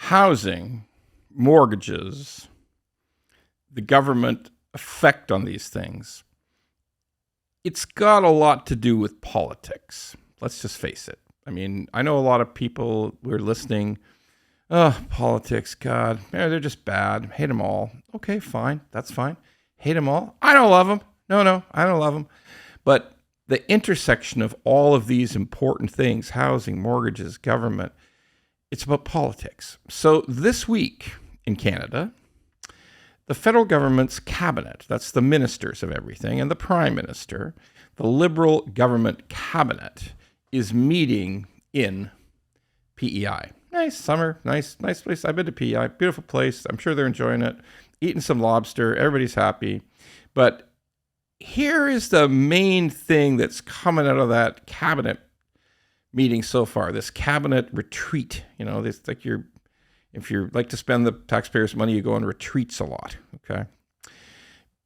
housing, mortgages, the government effect on these things, it's got a lot to do with politics. Let's just face it. I mean, I know a lot of people who are listening, oh, politics, God, they're just bad. Hate them all. Okay, fine. That's fine. Hate them all. I don't love them. No, I don't love them. But the intersection of all of these important things, housing, mortgages, government, it's about politics. So this week in Canada, the federal government's cabinet, that's the ministers of everything, and the prime minister, the Liberal government cabinet, is meeting in PEI. Nice summer, nice place. I've been to PEI, beautiful place. I'm sure they're enjoying it. Eating some lobster, everybody's happy. But here is the main thing that's coming out of that cabinet meeting so far. This cabinet retreat. You know, this like if you like to spend the taxpayers' money, you go on retreats a lot. Okay.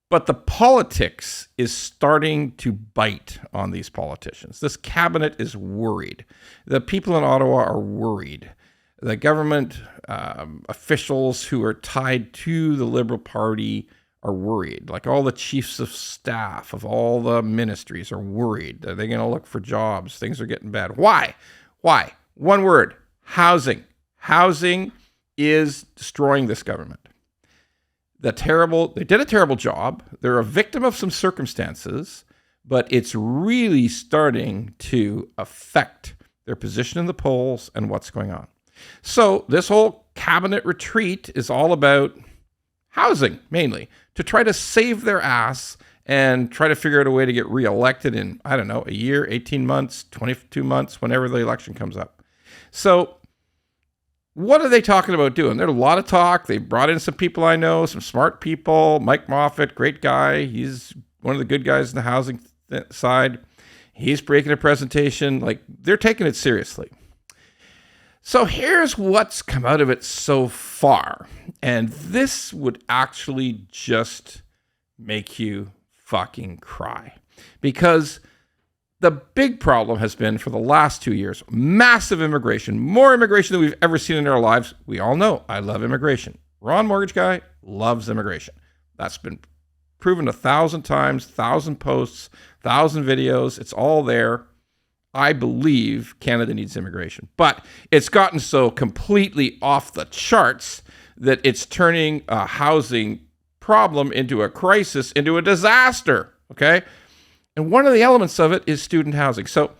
But the politics is starting to bite on these politicians. This cabinet is worried. The people in Ottawa are worried. The government officials who are tied to the Liberal Party are worried. Like all the chiefs of staff of all the ministries are worried. Are they going to look for jobs? Things are getting bad. Why? One word, housing. Housing is destroying this government. They did a terrible job. They're a victim of some circumstances, but it's really starting to affect their position in the polls and what's going on. So this whole cabinet retreat is all about housing, mainly, to try to save their ass and try to figure out a way to get reelected in, I don't know, a year, 18 months, 22 months, whenever the election comes up. So what are they talking about doing? There's a lot of talk. They brought in some people I know, some smart people. Mike Moffat, great guy. He's one of the good guys in the housing side. He's breaking a presentation. Like, they're taking it seriously. So here's what's come out of it so far. And this would actually just make you fucking cry. Because the big problem has been for the last 2 years, massive immigration, more immigration than we've ever seen in our lives. We all know I love immigration. Ron Mortgage Guy loves immigration. That's been proven 1,000 times, 1,000 posts, 1,000 videos. It's all there. I believe Canada needs immigration. But it's gotten so completely off the charts that it's turning a housing problem into a crisis, into a disaster, okay? And one of the elements of it is student housing. So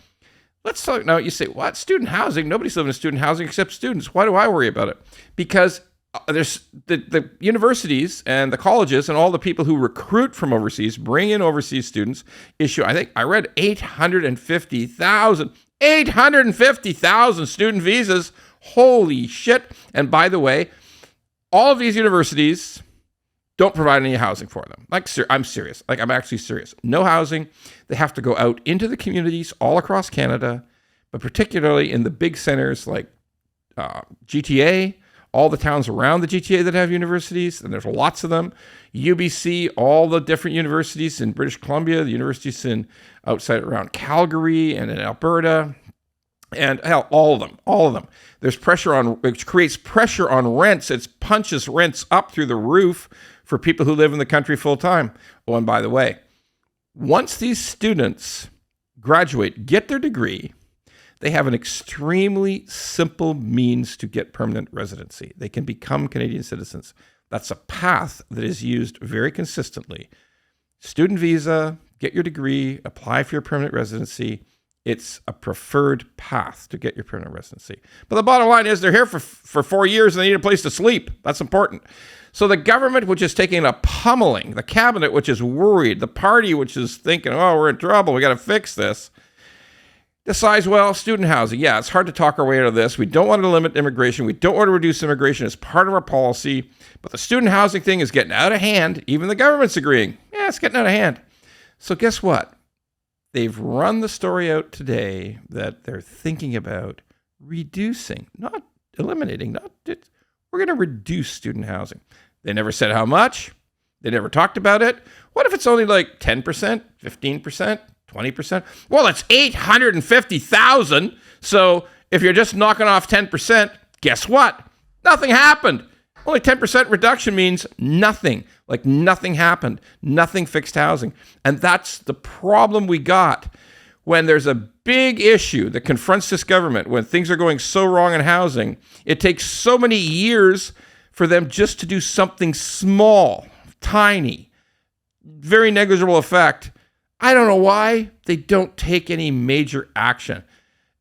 let's talk now. You say, what? Student housing? Nobody's living in student housing except students. Why do I worry about it? Because there's the universities and the colleges and all the people who recruit from overseas, bring in overseas students, issue, I think I read 850,000 student visas. Holy shit. And by the way, all of these universities don't provide any housing for them. Like, I'm serious. Like, I'm actually serious. No housing. They have to go out into the communities all across Canada, but particularly in the big centers like GTA, all the towns around the GTA that have universities, and there's lots of them. UBC, all the different universities in British Columbia, the universities outside around Calgary and in Alberta, and hell, all of them. There's pressure which creates pressure on rents. It punches rents up through the roof for people who live in the country full time. Oh, and by the way, once these students graduate, get their degree, they have an extremely simple means to get permanent residency. They can become Canadian citizens. That's a path that is used very consistently. Student visa, get your degree, apply for your permanent residency. It's a preferred path to get your permanent residency. But the bottom line is they're here for 4 years and they need a place to sleep. That's important. So the government, which is taking a pummeling, the cabinet, which is worried, the party, which is thinking, oh, we're in trouble, we got to fix this, decides, well, student housing. Yeah, it's hard to talk our way out of this. We don't want to limit immigration. We don't want to reduce immigration as part of our policy. But the student housing thing is getting out of hand. Even the government's agreeing. Yeah, it's getting out of hand. So guess what? They've run the story out today that they're thinking about reducing, not eliminating, we're going to reduce student housing. They never said how much. They never talked about it. What if it's only like 10%, 15%, 20%? Well, it's 850,000. So if you're just knocking off 10%, guess what? Nothing happened. Only 10% reduction means nothing. Like nothing happened. Nothing fixed housing. And that's the problem we got. When there's a big issue that confronts this government, when things are going so wrong in housing, it takes so many years for them just to do something small, tiny, very negligible effect. I don't know why they don't take any major action.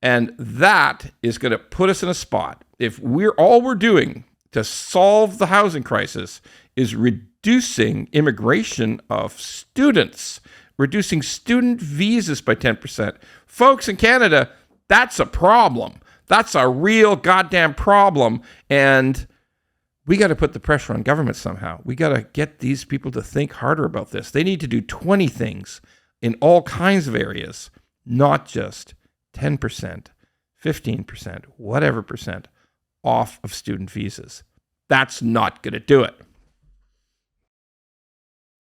And that is going to put us in a spot. If we're doing to solve the housing crisis is reducing immigration of students, reducing student visas by 10%. Folks in Canada, that's a problem. That's a real goddamn problem. And we got to put the pressure on government somehow. We got to get these people to think harder about this. They need to do 20 things in all kinds of areas, not just 10%, 15%, whatever percent off of student visas. That's not going to do it.